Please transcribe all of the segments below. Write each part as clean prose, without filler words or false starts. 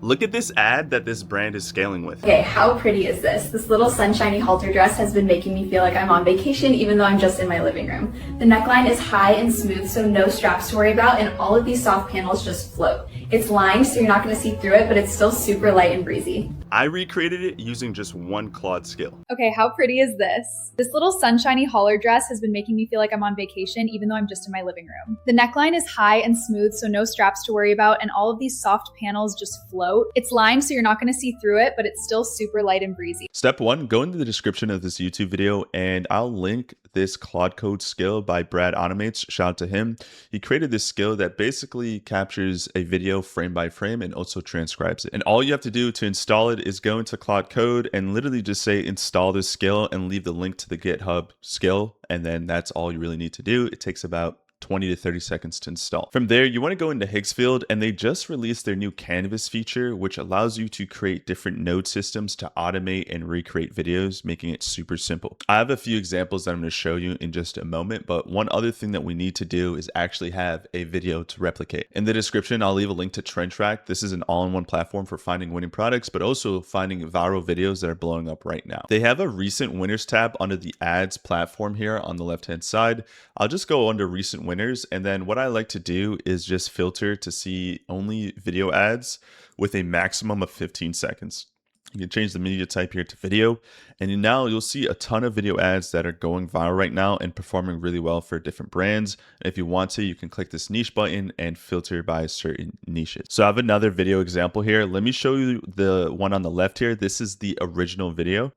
Look at this ad that this brand is scaling with. Okay, how pretty is this? This little sunshiny halter dress has been making me feel like I'm on vacation even though I'm just in my living room. The neckline is high and smooth, so no straps to worry about, and all of these soft panels just float. It's lined, so you're not gonna see through it, but it's still super light and breezy. I recreated it using just one Claude skill. Okay, how pretty is this? This little sunshiny holler dress has been making me feel like I'm on vacation even though I'm just in my living room. The neckline is high and smooth, so no straps to worry about, and all of these soft panels just float. It's lined, so you're not gonna see through it, but it's still super light and breezy. Step one, go into the description of this YouTube video and I'll link this Claude Code skill by Brad Automates. Shout out to him. He created this skill that basically captures a video frame by frame and also transcribes it. And all you have to do to install it is go into Claude Code and literally just say install this skill and leave the link to the GitHub skill. And then that's all you really need to do. It takes about 20 to 30 seconds to install. From there, you want to go into Higgsfield, and they just released their new Canvas feature, which allows you to create different node systems to automate and recreate videos, making it super simple. I have a few examples that I'm going to show you in just a moment, but one other thing that we need to do is actually have a video to replicate. In the description, I'll leave a link to TrendTrack. This is an all-in-one platform for finding winning products, but also finding viral videos that are blowing up right now. They have a recent winners tab under the ads platform here on the left-hand side. I'll just go under recent winners, and then what I like to do is just filter to see only video ads with a maximum of 15 seconds. You can change the media type here to video, and now you'll see a ton of video ads that are going viral right now and performing really well for different brands. If you want to, you can click this niche button and filter by certain niches. So I have another video example here. Let me show you the one on the left here. This is the original video.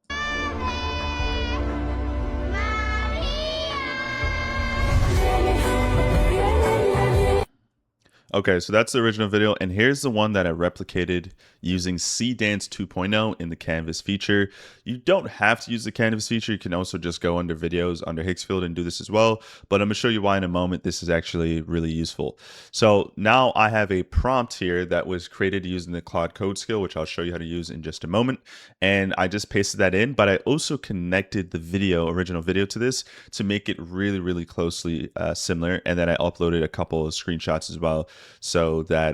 Okay, so that's the original video, and here's the one that I replicated using Seedance 2.0 in the Canvas feature. You don't have to use the Canvas feature. You can also just go under videos, under Higgsfield, and do this as well, but I'm gonna show you why in a moment. This is actually really useful. So now I have a prompt here that was created using the Claude Code skill, which I'll show you how to use in just a moment, and I just pasted that in, but I also connected the video, original video, to this to make it really, really closely similar, and then I uploaded a couple of screenshots as well, so that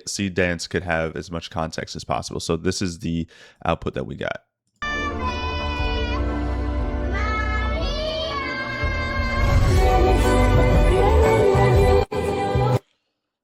Seedance could have as much context as possible. So this is the output that we got.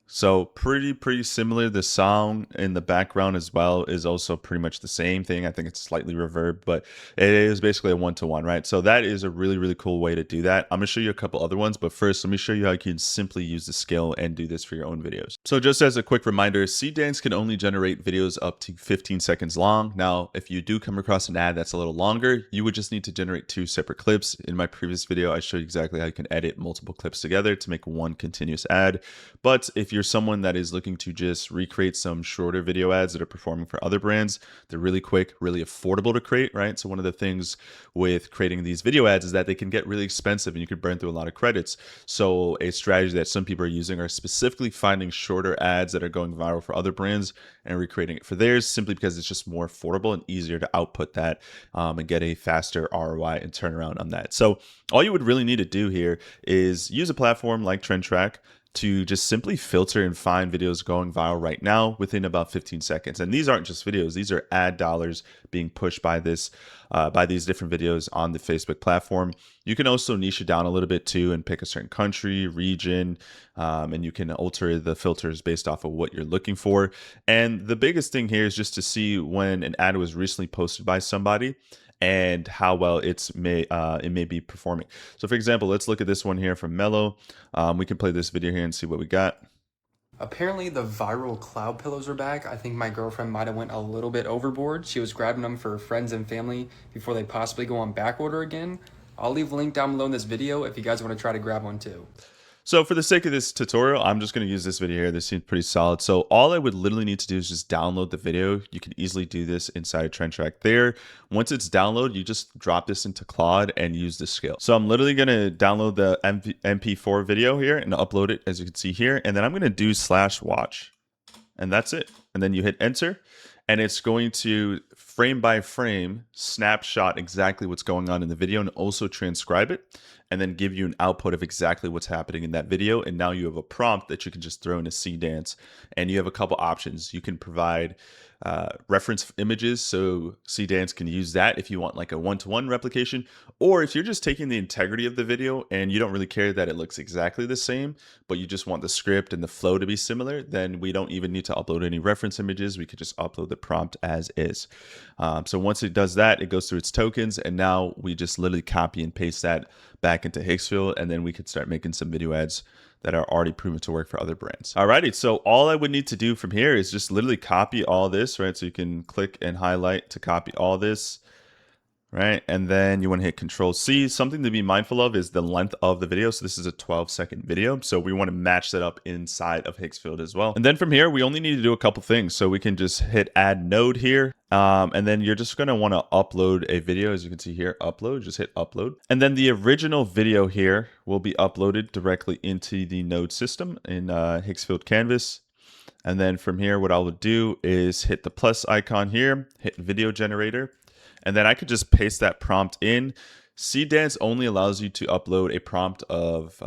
So pretty similar. The sound in the background as well is also pretty much the same thing. I think it's slightly reverb, but it is basically a one-to-one, right? So that is a really cool way to do that. I'm gonna show you a couple other ones, but first let me show you how you can simply use the skill and do this for your own videos. So just as a quick reminder, Seedance can only generate videos up to 15 seconds long. Now, if you do come across an ad that's a little longer, you would just need to generate 2 separate clips. In my previous video, I showed you exactly how you can edit multiple clips together to make one continuous ad. But if you're someone that is looking to just recreate some shorter video ads that are performing for other brands, they're really quick, really affordable to create, right? So one of the things with creating these video ads is that they can get really expensive and you could burn through a lot of credits. So a strategy that some people are using are specifically finding shorter ads that are going viral for other brands and recreating it for theirs, simply because it's just more affordable and easier to output that and get a faster ROI and turnaround on that. So all you would really need to do here is use a platform like TrendTrack to just simply filter and find videos going viral right now within about 15 seconds. And these aren't just videos, these are ad dollars being pushed by this, by these different videos on the Facebook platform. You can also niche it down a little bit too and pick a certain country, region, and you can alter the filters based off of what you're looking for. And the biggest thing here is just to see when an ad was recently posted by somebody and how well it may be performing. So for example, let's look at this one here from Mello. We can play this video here and see what we got. Apparently the viral cloud pillows are back. I think my girlfriend might have went a little bit overboard. She was grabbing them for friends and family before they possibly go on back order again. I'll leave a link down below in this video if you guys want to try to grab one too. So for the sake of this tutorial, I'm just going to use this video here. This seems pretty solid. So all I would literally need to do is just download the video. You can easily do this inside of TrendTrack there. Once it's downloaded, you just drop this into Claude and use the skill. So I'm literally going to download the MP4 video here and upload it, as you can see here. And then I'm going to do /watch. And that's it. And then you hit enter. And it's going to frame by frame snapshot exactly what's going on in the video and also transcribe it and then give you an output of exactly what's happening in that video. And now you have a prompt that you can just throw into Seedance, and you have a couple options. You can provide reference images, so Seedance can use that if you want like a one-to-one replication, or if you're just taking the integrity of the video and you don't really care that it looks exactly the same, but you just want the script and the flow to be similar, then we don't even need to upload any reference images. We could just upload the prompt as is. So once it does that, it goes through its tokens, and now we just literally copy and paste that back into Hicksfield, and then we could start making some video ads that are already proven to work for other brands. Alrighty, so all I would need to do from here is just literally copy all this, right? So you can click and highlight to copy all this, right? And then you want to hit Control C. Something to be mindful of is the length of the video. So this is a 12-second video. So we want to match that up inside of Hicksfield as well. And then from here, we only need to do a couple things. So we can just hit Add Node here. And then you're just going to want to upload a video. As you can see here, upload, just hit upload. And then the original video here will be uploaded directly into the node system in Hicksfield Canvas. And then from here, what I will do is hit the plus icon here, hit video generator, and then I could just paste that prompt in. Seedance only allows you to upload a prompt of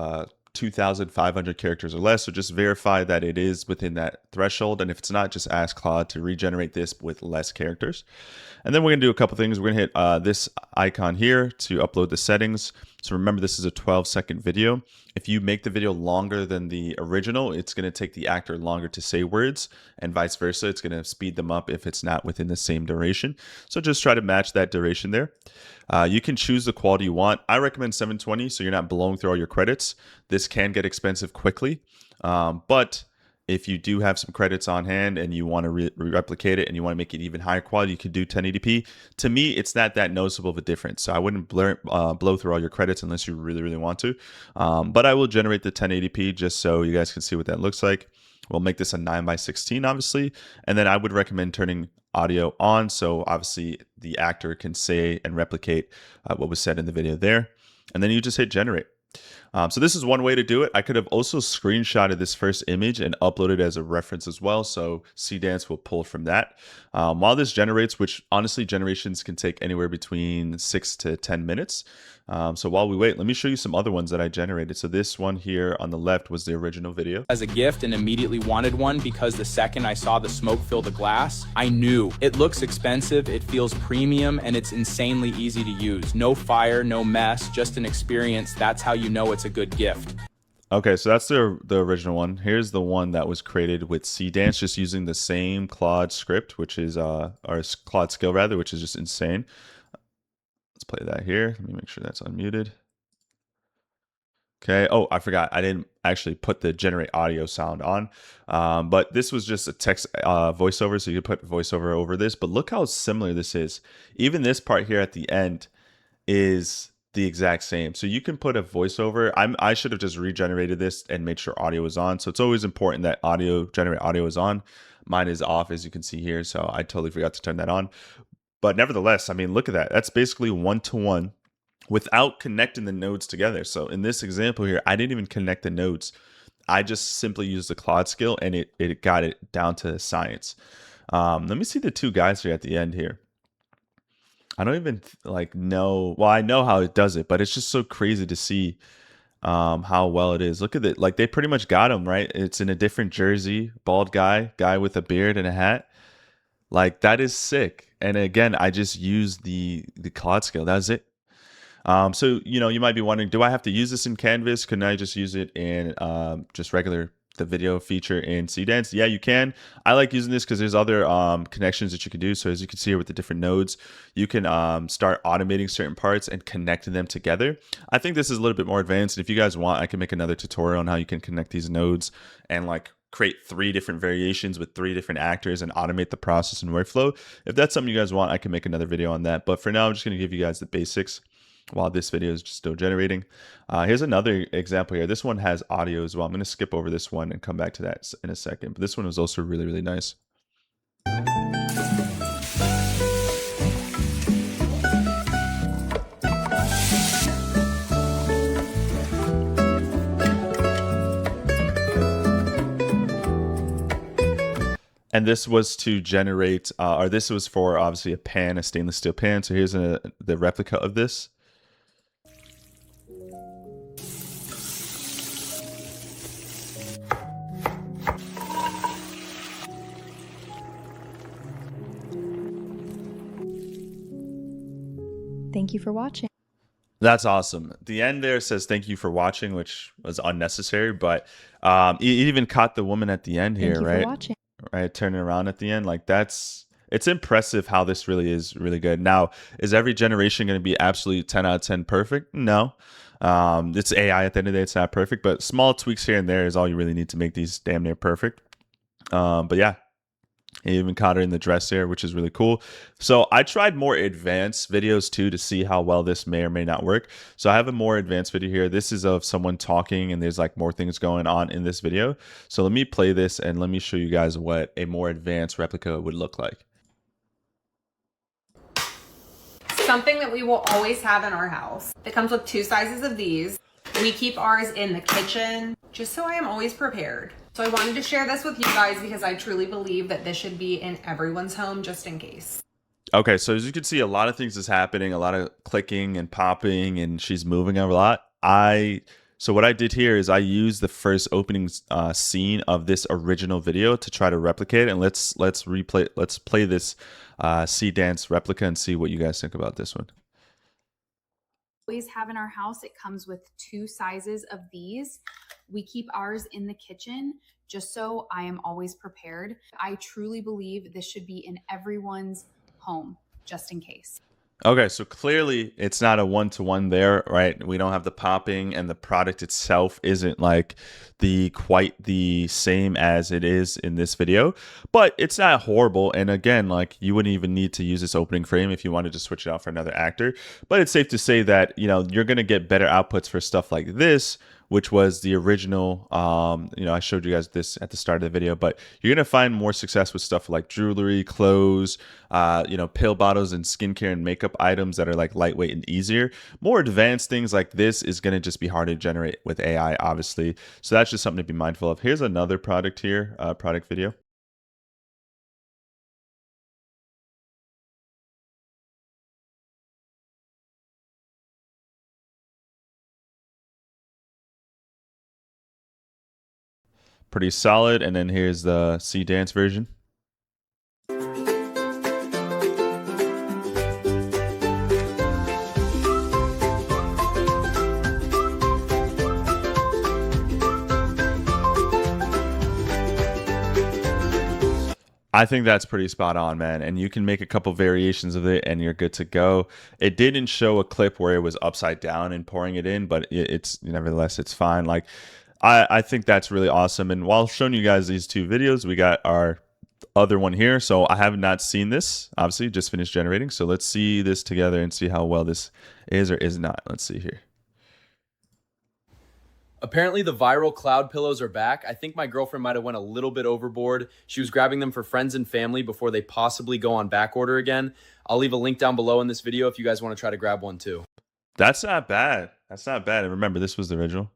2,500 characters or less. So just verify that it is within that threshold. And if it's not, just ask Claude to regenerate this with less characters. And then we're going to do a couple things. We're going to hit this icon here to upload the settings. So remember, this is a 12-second video. If you make the video longer than the original, it's going to take the actor longer to say words, and vice versa. It's going to speed them up if it's not within the same duration. So just try to match that duration there. You can choose the quality you want. I recommend 720, so you're not blowing through all your credits. This can get expensive quickly, but if you do have some credits on hand and you want to replicate it and you want to make it even higher quality, you could do 1080p. To me, it's not that noticeable of a difference. So I wouldn't blow through all your credits unless you really, really want to. But I will generate the 1080p just so you guys can see what that looks like. We'll make this a 9:16, obviously. And then I would recommend turning audio on, so obviously the actor can say and replicate what was said in the video there. And then you just hit generate. So this is one way to do it. I could have also screenshotted this first image and uploaded it as a reference as well. So Seedance will pull from that. While this generates, which honestly generations can take anywhere between 6 to 10 minutes. So while we wait, let me show you some other ones that I generated. So this one here on the left was the original video. As a gift and immediately wanted one because the second I saw the smoke fill the glass, I knew it looks expensive, it feels premium, and it's insanely easy to use. No fire, no mess, just an experience. That's how you know it's a good gift. Okay, so that's the original one. Here's the one that was created with Seedance, just using the same Claude script, which is or Claude skill rather, which is just insane. Let's play that here. Let me make sure that's unmuted. Okay. Oh, I forgot. I didn't actually put the generate audio sound on. But this was just a text voiceover, so you could put voiceover over this. But look how similar this is. Even this part here at the end is the exact same. So you can put a voiceover. I should have just regenerated this and made sure audio is on. So it's always important that generate audio is on. Mine is off, as you can see here. So I totally forgot to turn that on. But nevertheless, I mean, look at that. That's basically one-to-one without connecting the nodes together. So in this example here, I didn't even connect the nodes. I just simply used the Claude skill and it got it down to science. Let me see the two guys here at the end here. I don't even know. Well, I know how it does it, but it's just so crazy to see how well it is. Look at it. Like they pretty much got him, right? It's in a different jersey, bald guy with a beard and a hat. Like that is sick. And again, I just used the Claude skill. That's it. So, you might be wondering, do I have to use this in Canvas? Couldn't I just use it in just the video feature in Seedance? Yeah, you can. I like using this because there's other connections that you can do. So as you can see here with the different nodes, you can start automating certain parts and connecting them together. I think this is a little bit more advanced. If you guys want, I can make another tutorial on how you can connect these nodes and create 3 different variations with 3 different actors and automate the process and workflow. If that's something you guys want, I can make another video on that. But for now, I'm just going to give you guys the basics while this video is just still generating. Here's another example here. This one has audio as well. I'm going to skip over this one and come back to that in a second. But this one was also really, really nice. And this was to generate, or this was for obviously a pan, a stainless steel pan. So here's the replica of this. Thank you for watching. That's awesome. The end there says thank you for watching, which was unnecessary, but it even caught the woman at the end Thank here, you for right? watching. Right, turning around at the end. Like it's impressive how this really is really good. Now, is every generation going to be absolutely 10 out of 10 perfect? No. It's AI at the end of the day. It's not perfect, but small tweaks here and there is all you really need to make these damn near perfect. But yeah, he even caught her in the dress there, which is really cool. So I tried more advanced videos too to see how well this may or may not work. So I have a more advanced video here. This is of someone talking and there's like more things going on in this video. So let me play this and let me show you guys what a more advanced replica would look like. Something that we will always have in our house. It comes with 2 sizes of these. We keep ours in the kitchen just so I am always prepared. So I wanted to share this with you guys because I truly believe that this should be in everyone's home just in case. Okay, so as you can see, a lot of things is happening, a lot of clicking and popping, and she's moving a lot. So what I did here is I used the first opening scene of this original video to try to replicate it, and let's play this Seedance replica and see what you guys think about this one. Always have in our house. It comes with 2 sizes of these. We keep ours in the kitchen just so I am always prepared. I truly believe this should be in everyone's home just in case. Okay, so clearly it's not a one-to-one there, right? We don't have the popping, and the product itself isn't like quite the same as it is in this video, but it's not horrible. And again, like you wouldn't even need to use this opening frame if you wanted to switch it out for another actor. But it's safe to say that, you know, you're going to get better outputs for stuff like this, which was the original. I showed you guys this at the start of the video, but you're going to find more success with stuff like jewelry, clothes, pill bottles, and skincare and makeup items that are like lightweight and easier. More advanced things like this is going to just be hard to generate with AI, obviously. So that's just something to be mindful of. Here's another product here, product video. Pretty solid. And then here's the Seedance version. I think that's pretty spot on, man. And you can make a couple variations of it and you're good to go. It didn't show a clip where it was upside down and pouring it in, but it's nevertheless, it's fine. Like, I think that's really awesome. And while showing you guys these 2 videos, we got our other one here. So I have not seen this, obviously, just finished generating. So let's see this together and see how well this is or is not. Let's see here. Apparently the viral cloud pillows are back. I think my girlfriend might have went a little bit overboard. She was grabbing them for friends and family before they possibly go on back order again. I'll leave a link down below in this video if you guys want to try to grab one too. That's not bad. That's not bad. And remember, this was the original.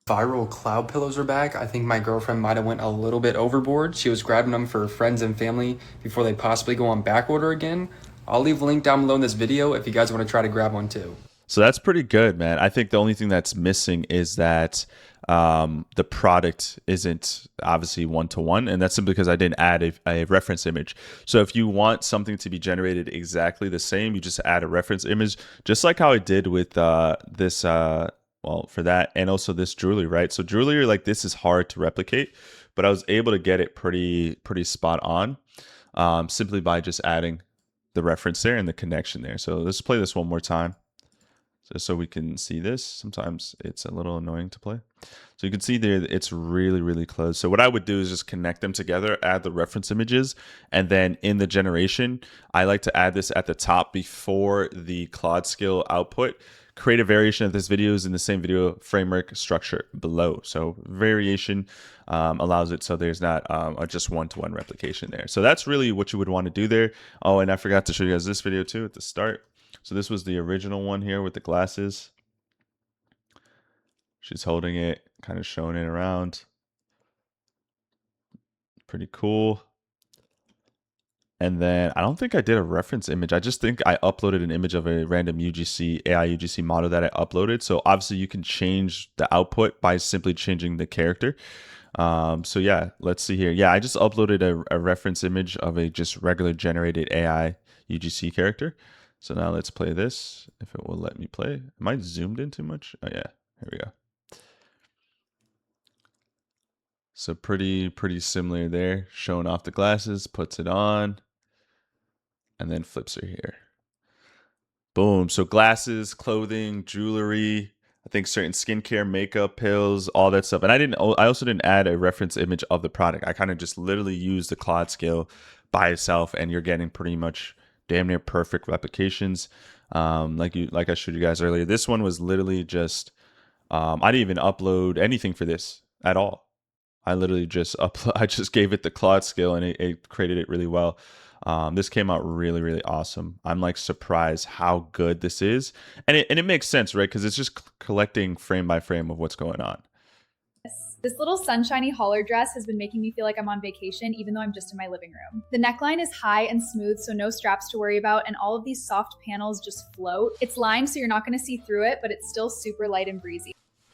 Viral cloud pillows are back. I think my girlfriend might have went a little bit overboard. She was grabbing them for friends and family before they possibly go on back order again. I'll leave a link down below in this video if you guys want to try to grab one too. So that's pretty good, man. I think the only thing that's missing is that the product isn't obviously one-to-one, and that's simply because I didn't add a reference image. So if you want something to be generated exactly the same, you just add a reference image, just like how I did with this, for that, and also this jewelry, right? So jewelry like this is hard to replicate, but I was able to get it pretty spot on simply by just adding the reference there and the connection there. So let's play this one more time. So we can see this. Sometimes it's a little annoying to play. So you can see there, it's really close. So what I would do is just connect them together, add the reference images, and then in the generation, I like to add this at the top before the Claude skill output. Create a variation of this video is in the same video framework structure below. So variation allows it so there's not a just one-to-one replication there. So that's really what you would want to do there. Oh, and I forgot to show you guys this video too at the start. So this was the original one here with the glasses. She's holding it, kind of showing it around. Pretty cool. And then I don't think I did a reference image. I just think I uploaded an image of a random UGC, AI UGC model that I uploaded. So obviously you can change the output by simply changing the character. So yeah, let's see here. Yeah, I just uploaded a reference image of a just regular generated AI UGC character. So now let's play this, if it will let me play. Am I zoomed in too much? Oh yeah, here we go. So pretty similar there. Showing off the glasses, puts it on, and then flips her here. Boom. So glasses, clothing, jewelry, I think certain skincare, makeup, pills, all that stuff. And I also didn't add a reference image of the product. I kind of just literally used the Claude scale by itself, and you're getting pretty much damn near perfect replications. Like I showed you guys earlier. This one was literally just I didn't even upload anything for this at all. I literally just I just gave it the Claude scale, and it created it really well. This came out really awesome. I'm like surprised how good this is, and it makes sense, right? Because it's just collecting frame by frame of what's going on. This little sunshiny holler dress has been making me feel like I'm on vacation, even though I'm just in my living room. The neckline is high and smooth, so no straps to worry about, and all of these soft panels just float. It's lined, so you're not going to see through it, but it's still super light and breezy.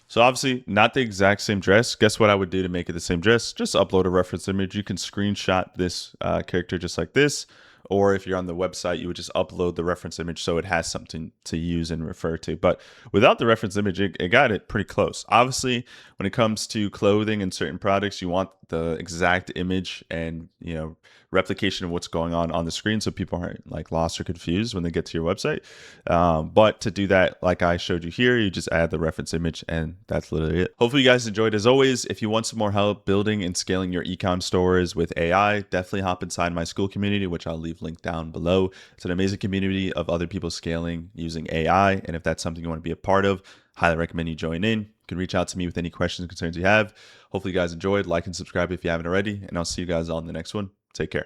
So obviously not the exact same dress. Guess what I would do to make it the same dress? Just upload a reference image. You can screenshot this character just like this. Or if you're on the website, you would just upload the reference image so it has something to use and refer to. But without the reference image, it got it pretty close. Obviously, when it comes to clothing and certain products, you want the exact image and, you know, replication of what's going on the screen so people aren't like lost or confused when they get to your website. But to do that, like I showed you here, you just add the reference image, and that's literally it. Hopefully you guys enjoyed. As always, if you want some more help building and scaling your e-com stores with AI, definitely hop inside my school community, which I'll leave linked down below. It's an amazing community of other people scaling using AI, and if that's something you want to be a part of, highly recommend you join in. You can reach out to me with any questions and concerns you have. Hopefully you guys enjoyed. Like and subscribe if you haven't already, and I'll see you guys on the next one. Take care.